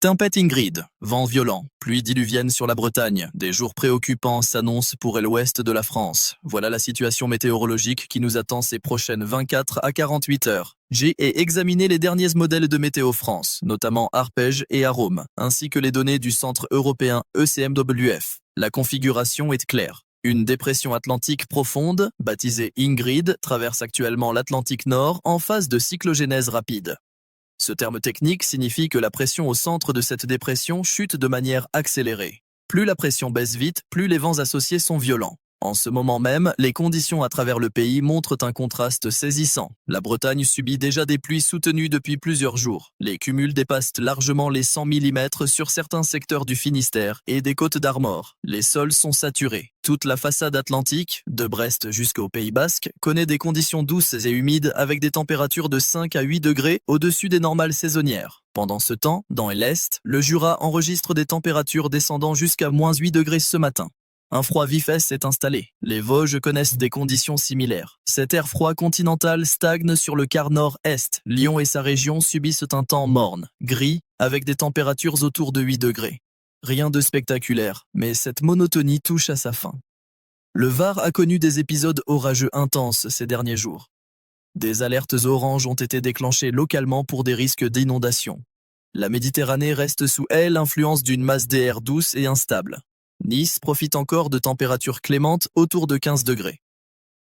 Tempête Ingrid, vent violent, pluie diluvienne sur la Bretagne, des jours préoccupants s'annoncent pour l'ouest de la France. Voilà la situation météorologique qui nous attend ces prochaines 24 à 48 heures. J'ai examiné les derniers modèles de Météo France, notamment Arpège et Arome, ainsi que les données du Centre européen ECMWF. La configuration est claire. Une dépression atlantique profonde, baptisée Ingrid, traverse actuellement l'Atlantique Nord en phase de cyclogénèse rapide. Ce terme technique signifie que la pression au centre de cette dépression chute de manière accélérée. Plus la pression baisse vite, plus les vents associés sont violents. En ce moment même, les conditions à travers le pays montrent un contraste saisissant. La Bretagne subit déjà des pluies soutenues depuis plusieurs jours. Les cumuls dépassent largement les 100 mm sur certains secteurs du Finistère et des Côtes d'Armor. Les sols sont saturés. Toute la façade atlantique, de Brest jusqu'au Pays Basque, connaît des conditions douces et humides avec des températures de 5 à 8 degrés au-dessus des normales saisonnières. Pendant ce temps, dans l'Est, le Jura enregistre des températures descendant jusqu'à -8 degrés ce matin. Un froid vif s'est installé. Les Vosges connaissent des conditions similaires. Cet air froid continental stagne sur le quart nord-est. Lyon et sa région subissent un temps morne, gris, avec des températures autour de 8 degrés. Rien de spectaculaire, mais cette monotonie touche à sa fin. Le Var a connu des épisodes orageux intenses ces derniers jours. Des alertes oranges ont été déclenchées localement pour des risques d'inondation. La Méditerranée reste sous l'influence d'une masse d'air douce et instable. Nice profite encore de températures clémentes autour de 15 degrés.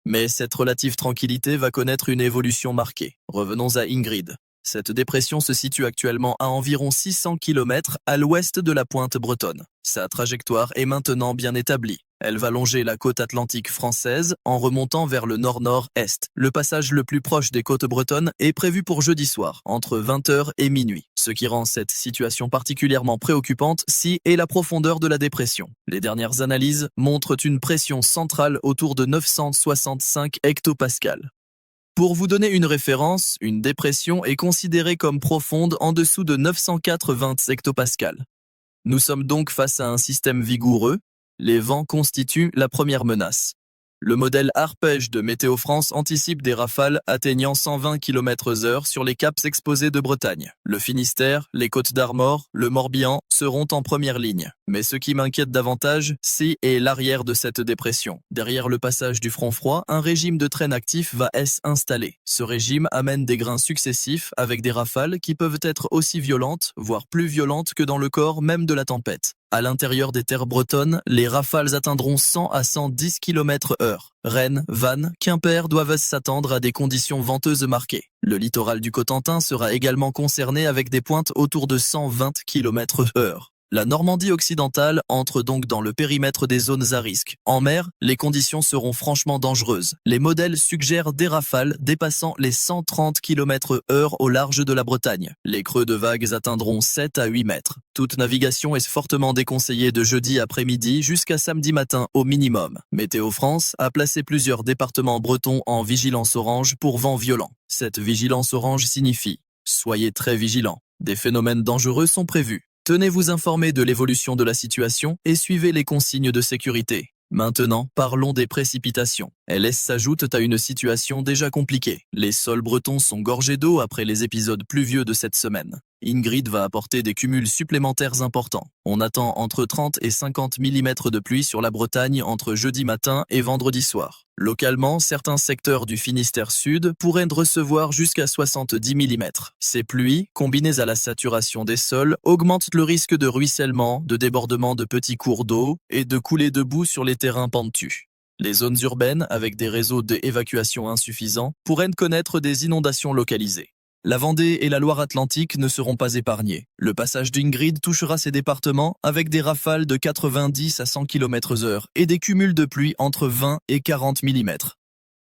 Mais cette relative tranquillité va connaître une évolution marquée. Revenons à Ingrid. Cette dépression se situe actuellement à environ 600 km à l'ouest de la pointe bretonne. Sa trajectoire est maintenant bien établie. Elle va longer la côte atlantique française en remontant vers le nord-nord-est. Le passage le plus proche des côtes bretonnes est prévu pour jeudi soir, entre 20h et minuit. Ce qui rend cette situation particulièrement préoccupante est la profondeur de la dépression. Les dernières analyses montrent une pression centrale autour de 965 hectopascales. Pour vous donner une référence, une dépression est considérée comme profonde en dessous de 980 hectopascales. Nous sommes donc face à un système vigoureux. Les vents constituent la première menace. Le modèle Arpège de Météo France anticipe des rafales atteignant 120 km/h sur les caps exposés de Bretagne. Le Finistère, les Côtes d'Armor, le Morbihan seront en première ligne. Mais ce qui m'inquiète davantage, c'est l'arrière de cette dépression. Derrière le passage du front froid, un régime de traîne actif va s'installer. Ce régime amène des grains successifs avec des rafales qui peuvent être aussi violentes, voire plus violentes que dans le corps même de la tempête. À l'intérieur des terres bretonnes, les rafales atteindront 100 à 110 km/h. Rennes, Vannes, Quimper doivent s'attendre à des conditions venteuses marquées. Le littoral du Cotentin sera également concerné avec des pointes autour de 120 km/h. La Normandie occidentale entre donc dans le périmètre des zones à risque. En mer, les conditions seront franchement dangereuses. Les modèles suggèrent des rafales dépassant les 130 km/h au large de la Bretagne. Les creux de vagues atteindront 7 à 8 mètres. Toute navigation est fortement déconseillée de jeudi après-midi jusqu'à samedi matin au minimum. Météo France a placé plusieurs départements bretons en vigilance orange pour vent violent. Cette vigilance orange signifie « Soyez très vigilants ». Des phénomènes dangereux sont prévus. Tenez-vous informé de l'évolution de la situation et suivez les consignes de sécurité. Maintenant, parlons des précipitations. Elles s'ajoutent à une situation déjà compliquée. Les sols bretons sont gorgés d'eau après les épisodes pluvieux de cette semaine. Ingrid va apporter des cumuls supplémentaires importants. On attend entre 30 et 50 mm de pluie sur la Bretagne entre jeudi matin et vendredi soir. Localement, certains secteurs du Finistère Sud pourraient recevoir jusqu'à 70 mm. Ces pluies, combinées à la saturation des sols, augmentent le risque de ruissellement, de débordement de petits cours d'eau et de coulées de boue sur les terrains pentus. Les zones urbaines, avec des réseaux d'évacuation insuffisants, pourraient connaître des inondations localisées. La Vendée et la Loire-Atlantique ne seront pas épargnés. Le passage d'Ingrid touchera ces départements avec des rafales de 90 à 100 km/h et des cumuls de pluie entre 20 et 40 mm.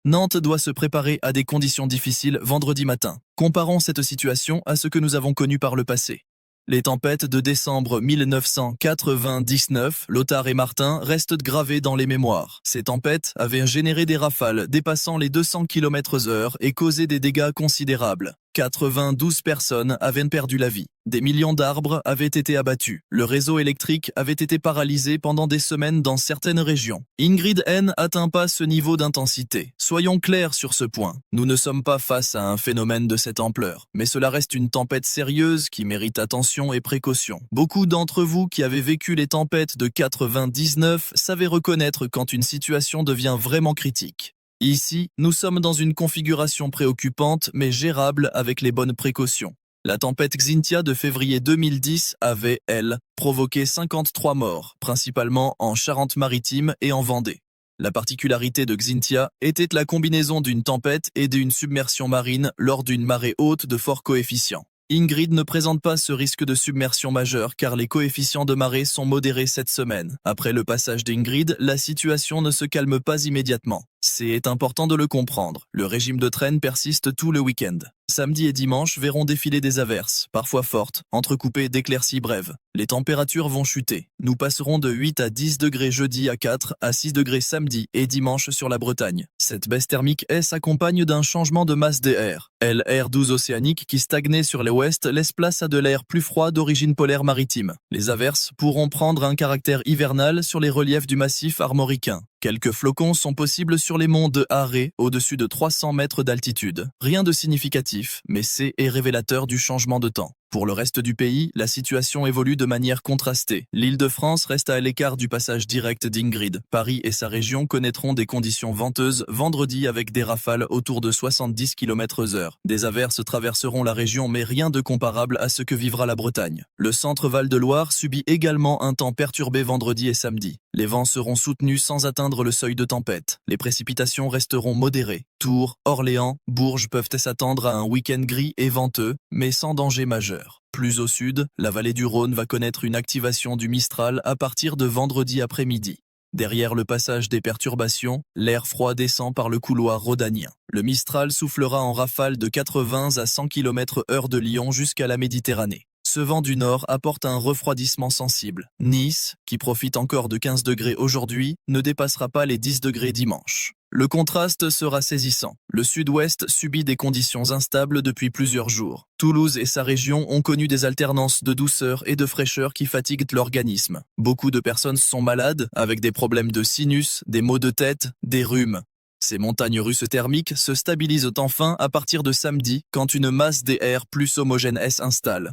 Nantes doit se préparer à des conditions difficiles vendredi matin. Comparons cette situation à ce que nous avons connu par le passé. Les tempêtes de décembre 1999, Lothar et Martin restent gravées dans les mémoires. Ces tempêtes avaient généré des rafales dépassant les 200 km/h et causé des dégâts considérables. 92 personnes avaient perdu la vie. Des millions d'arbres avaient été abattus. Le réseau électrique avait été paralysé pendant des semaines dans certaines régions. Ingrid N n'atteint pas ce niveau d'intensité. Soyons clairs sur ce point. Nous ne sommes pas face à un phénomène de cette ampleur, mais cela reste une tempête sérieuse qui mérite attention et précaution. Beaucoup d'entre vous qui avez vécu les tempêtes de 99 savez reconnaître quand une situation devient vraiment critique. Ici, nous sommes dans une configuration préoccupante mais gérable avec les bonnes précautions. La tempête Xynthia de février 2010 avait, elle, provoqué 53 morts, principalement en Charente-Maritime et en Vendée. La particularité de Xynthia était la combinaison d'une tempête et d'une submersion marine lors d'une marée haute de fort coefficient. Ingrid ne présente pas ce risque de submersion majeure car les coefficients de marée sont modérés cette semaine. Après le passage d'Ingrid, la situation ne se calme pas immédiatement. C'est important de le comprendre. Le régime de traîne persiste tout le week-end. Samedi et dimanche verront défiler des averses, parfois fortes, entrecoupées d'éclaircies brèves. Les températures vont chuter. Nous passerons de 8 à 10 degrés jeudi à 4 à 6 degrés samedi et dimanche sur la Bretagne. Cette baisse thermique s'accompagne d'un changement de masse des airs. L'air doux océanique qui stagnait sur l'ouest laisse place à de l'air plus froid d'origine polaire maritime. Les averses pourront prendre un caractère hivernal sur les reliefs du massif armoricain. Quelques flocons sont possibles sur les monts de Harré, au-dessus de 300 mètres d'altitude. Rien de significatif, mais c'est révélateur du changement de temps. Pour le reste du pays, la situation évolue de manière contrastée. L'Île-de-France reste à l'écart du passage direct d'Ingrid. Paris et sa région connaîtront des conditions venteuses vendredi avec des rafales autour de 70 km/h. Des averses traverseront la région mais rien de comparable à ce que vivra la Bretagne. Le centre Val-de-Loire subit également un temps perturbé vendredi et samedi. Les vents seront soutenus sans atteindre le seuil de tempête. Les précipitations resteront modérées. Tours, Orléans, Bourges peuvent s'attendre à un week-end gris et venteux, mais sans danger majeur. Plus au sud, la vallée du Rhône va connaître une activation du Mistral à partir de vendredi après-midi. Derrière le passage des perturbations, l'air froid descend par le couloir rhodanien. Le Mistral soufflera en rafale de 80 à 100 km/h de Lyon jusqu'à la Méditerranée. Ce vent du nord apporte un refroidissement sensible. Nice, qui profite encore de 15 degrés aujourd'hui, ne dépassera pas les 10 degrés dimanche. Le contraste sera saisissant. Le sud-ouest subit des conditions instables depuis plusieurs jours. Toulouse et sa région ont connu des alternances de douceur et de fraîcheur qui fatiguent l'organisme. Beaucoup de personnes sont malades, avec des problèmes de sinus, des maux de tête, des rhumes. Ces montagnes russes thermiques se stabilisent enfin à partir de samedi, quand une masse d'air plus homogène s'installe.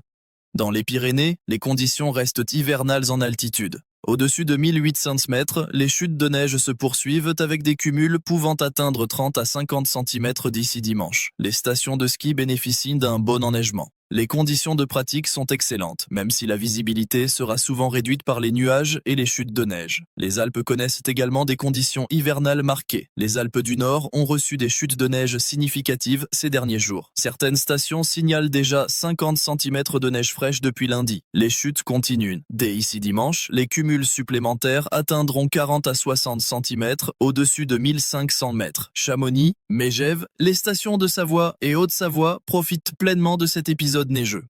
Dans les Pyrénées, les conditions restent hivernales en altitude. Au-dessus de 1800 mètres, les chutes de neige se poursuivent avec des cumuls pouvant atteindre 30 à 50 cm d'ici dimanche. Les stations de ski bénéficient d'un bon enneigement. Les conditions de pratique sont excellentes, même si la visibilité sera souvent réduite par les nuages et les chutes de neige. Les Alpes connaissent également des conditions hivernales marquées. Les Alpes du Nord ont reçu des chutes de neige significatives ces derniers jours. Certaines stations signalent déjà 50 cm de neige fraîche depuis lundi. Les chutes continuent. Dès ici dimanche, les cumuls supplémentaires atteindront 40 à 60 cm au-dessus de 1500 mètres. Chamonix, Megève, les stations de Savoie et Haute-Savoie profitent pleinement de cet épisode neigeux.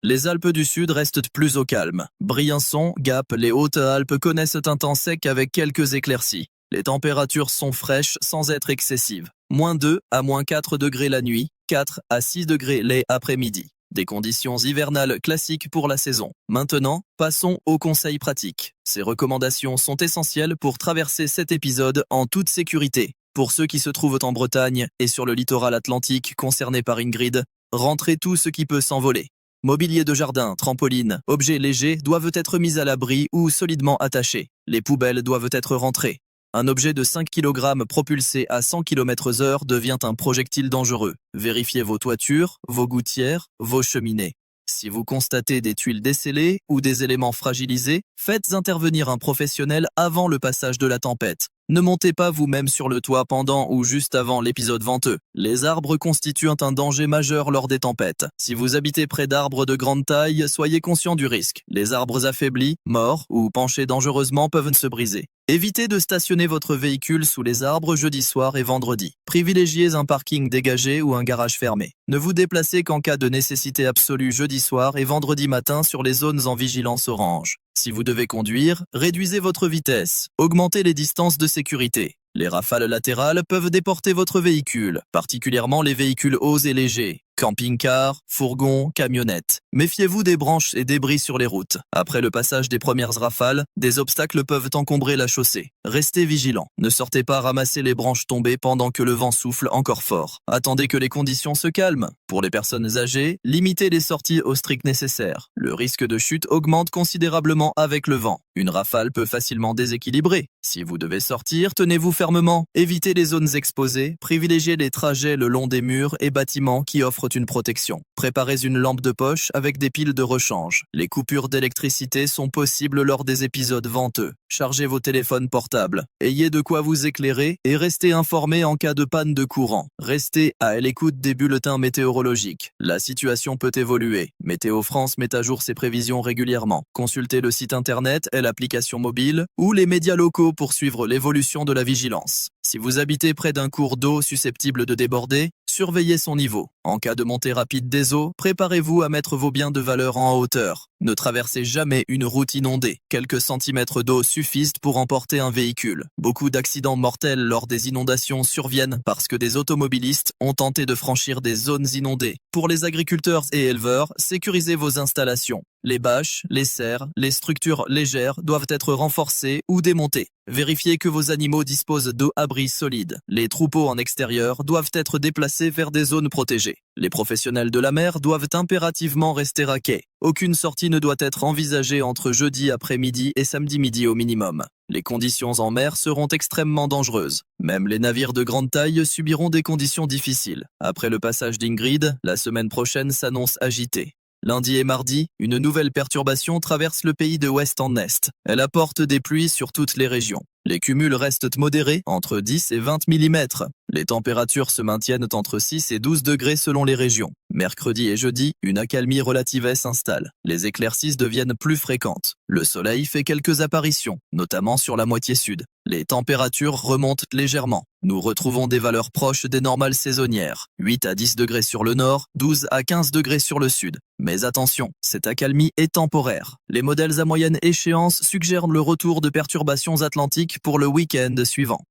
Les Alpes du Sud restent plus au calme. Briançon, Gap, les Hautes-Alpes connaissent un temps sec avec quelques éclaircies. Les températures sont fraîches sans être excessives. -2 à -4 degrés la nuit, 4 à 6 degrés les après-midi. Des conditions hivernales classiques pour la saison. Maintenant, passons aux conseils pratiques. Ces recommandations sont essentielles pour traverser cet épisode en toute sécurité. Pour ceux qui se trouvent en Bretagne et sur le littoral atlantique concerné par Ingrid, rentrez tout ce qui peut s'envoler. Mobilier de jardin, trampoline, objets légers doivent être mis à l'abri ou solidement attachés. Les poubelles doivent être rentrées. Un objet de 5 kg propulsé à 100 km/h devient un projectile dangereux. Vérifiez vos toitures, vos gouttières, vos cheminées. Si vous constatez des tuiles descellées ou des éléments fragilisés, faites intervenir un professionnel avant le passage de la tempête. Ne montez pas vous-même sur le toit pendant ou juste avant l'épisode venteux. Les arbres constituent un danger majeur lors des tempêtes. Si vous habitez près d'arbres de grande taille, soyez conscient du risque. Les arbres affaiblis, morts ou penchés dangereusement peuvent se briser. Évitez de stationner votre véhicule sous les arbres jeudi soir et vendredi. Privilégiez un parking dégagé ou un garage fermé. Ne vous déplacez qu'en cas de nécessité absolue jeudi soir et vendredi matin sur les zones en vigilance orange. Si vous devez conduire, réduisez votre vitesse, augmentez les distances de sécurité. Les rafales latérales peuvent déporter votre véhicule, particulièrement les véhicules hauts et légers. Camping-car, fourgon, camionnette. Méfiez-vous des branches et débris sur les routes. Après le passage des premières rafales, des obstacles peuvent encombrer la chaussée. Restez vigilants. Ne sortez pas ramasser les branches tombées pendant que le vent souffle encore fort. Attendez que les conditions se calment. Pour les personnes âgées, limitez les sorties au strict nécessaire. Le risque de chute augmente considérablement avec le vent. Une rafale peut facilement déséquilibrer. Si vous devez sortir, tenez-vous fermement. Évitez les zones exposées. Privilégiez les trajets le long des murs et bâtiments qui offrent une protection. Préparez une lampe de poche avec des piles de rechange. Les coupures d'électricité sont possibles lors des épisodes venteux. Chargez vos téléphones portables. Ayez de quoi vous éclairer et restez informés en cas de panne de courant. Restez à l'écoute des bulletins météorologiques. La situation peut évoluer. Météo France met à jour ses prévisions régulièrement. Consultez le site internet et l'application mobile ou les médias locaux pour suivre l'évolution de la vigilance. Si vous habitez près d'un cours d'eau susceptible de déborder, surveillez son niveau. En cas de montée rapide des eaux, préparez-vous à mettre vos biens de valeur en hauteur. Ne traversez jamais une route inondée. Quelques centimètres d'eau suffisent pour emporter un véhicule. Beaucoup d'accidents mortels lors des inondations surviennent parce que des automobilistes ont tenté de franchir des zones inondées. Pour les agriculteurs et éleveurs, sécurisez vos installations. Les bâches, les serres, les structures légères doivent être renforcées ou démontées. Vérifiez que vos animaux disposent d'abris solides. Les troupeaux en extérieur doivent être déplacés vers des zones protégées. Les professionnels de la mer doivent impérativement rester à quai. Aucune sortie ne doit être envisagée entre jeudi après-midi et samedi midi au minimum. Les conditions en mer seront extrêmement dangereuses. Même les navires de grande taille subiront des conditions difficiles. Après le passage d'Ingrid, la semaine prochaine s'annonce agitée. Lundi et mardi, une nouvelle perturbation traverse le pays de ouest en est. Elle apporte des pluies sur toutes les régions. Les cumuls restent modérés, entre 10 et 20 mm. Les températures se maintiennent entre 6 et 12 degrés selon les régions. Mercredi et jeudi, une accalmie relative s'installe. Les éclaircies deviennent plus fréquentes. Le soleil fait quelques apparitions, notamment sur la moitié sud. Les températures remontent légèrement. Nous retrouvons des valeurs proches des normales saisonnières. 8 à 10 degrés sur le nord, 12 à 15 degrés sur le sud. Mais attention, cette accalmie est temporaire. Les modèles à moyenne échéance suggèrent le retour de perturbations atlantiques pour le week-end suivant.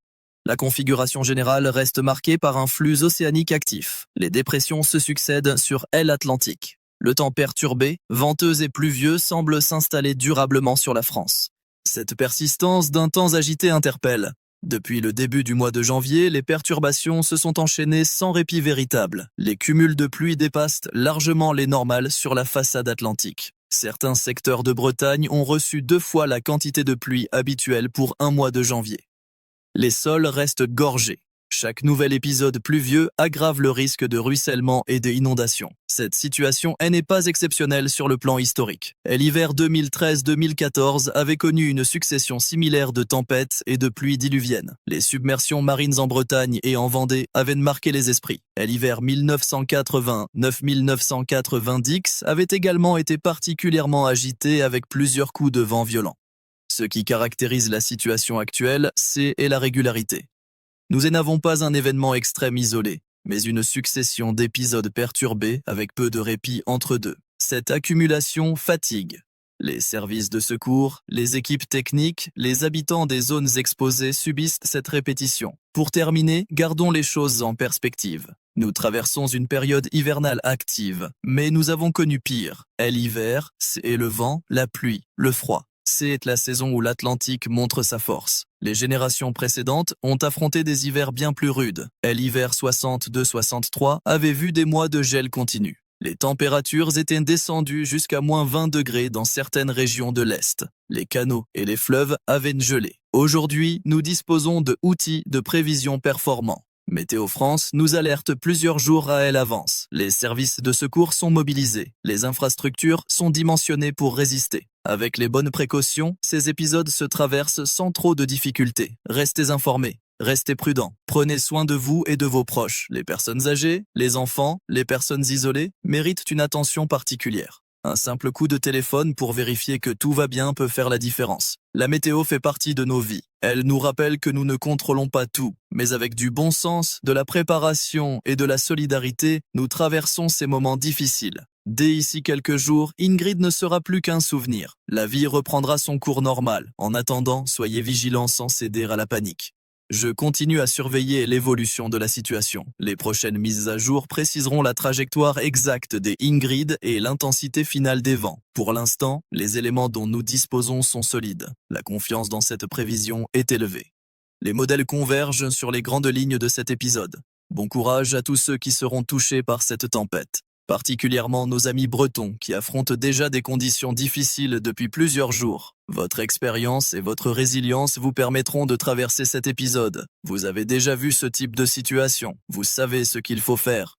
La configuration générale reste marquée par un flux océanique actif. Les dépressions se succèdent sur l'aile atlantique. Le temps perturbé, venteux et pluvieux semble s'installer durablement sur la France. Cette persistance d'un temps agité interpelle. Depuis le début du mois de janvier, les perturbations se sont enchaînées sans répit véritable. Les cumuls de pluie dépassent largement les normales sur la façade atlantique. Certains secteurs de Bretagne ont reçu 2 fois la quantité de pluie habituelle pour un mois de janvier. Les sols restent gorgés. Chaque nouvel épisode pluvieux aggrave le risque de ruissellement et d'inondation. Cette situation n'est pas exceptionnelle sur le plan historique. L'hiver 2013-2014 avait connu une succession similaire de tempêtes et de pluies diluviennes. Les submersions marines en Bretagne et en Vendée avaient marqué les esprits. L'hiver 1989-1990 avait également été particulièrement agité avec plusieurs coups de vent violents. Ce qui caractérise la situation actuelle, c'est la régularité. Nous n'avons pas un événement extrême isolé, mais une succession d'épisodes perturbés avec peu de répit entre deux. Cette accumulation fatigue. Les services de secours, les équipes techniques, les habitants des zones exposées subissent cette répétition. Pour terminer, gardons les choses en perspective. Nous traversons une période hivernale active, mais nous avons connu pire. L'hiver, c'est le vent, la pluie, le froid. C'est la saison où l'Atlantique montre sa force. Les générations précédentes ont affronté des hivers bien plus rudes. L'hiver 62-63 avait vu des mois de gel continu. Les températures étaient descendues jusqu'à moins 20 degrés dans certaines régions de l'Est. Les canaux et les fleuves avaient gelé. Aujourd'hui, nous disposons d'outils de prévision performants. Météo France nous alerte plusieurs jours à l'avance. Les services de secours sont mobilisés. Les infrastructures sont dimensionnées pour résister. Avec les bonnes précautions, ces épisodes se traversent sans trop de difficultés. Restez informés, restez prudents. Prenez soin de vous et de vos proches. Les personnes âgées, les enfants, les personnes isolées méritent une attention particulière. Un simple coup de téléphone pour vérifier que tout va bien peut faire la différence. La météo fait partie de nos vies. Elle nous rappelle que nous ne contrôlons pas tout, mais avec du bon sens, de la préparation et de la solidarité, nous traversons ces moments difficiles. Dès ici quelques jours, Ingrid ne sera plus qu'un souvenir. La vie reprendra son cours normal. En attendant, soyez vigilants sans céder à la panique. Je continue à surveiller l'évolution de la situation. Les prochaines mises à jour préciseront la trajectoire exacte des Ingrid et l'intensité finale des vents. Pour l'instant, les éléments dont nous disposons sont solides. La confiance dans cette prévision est élevée. Les modèles convergent sur les grandes lignes de cet épisode. Bon courage à tous ceux qui seront touchés par cette tempête, particulièrement nos amis bretons qui affrontent déjà des conditions difficiles depuis plusieurs jours. Votre expérience et votre résilience vous permettront de traverser cet épisode. Vous avez déjà vu ce type de situation, vous savez ce qu'il faut faire.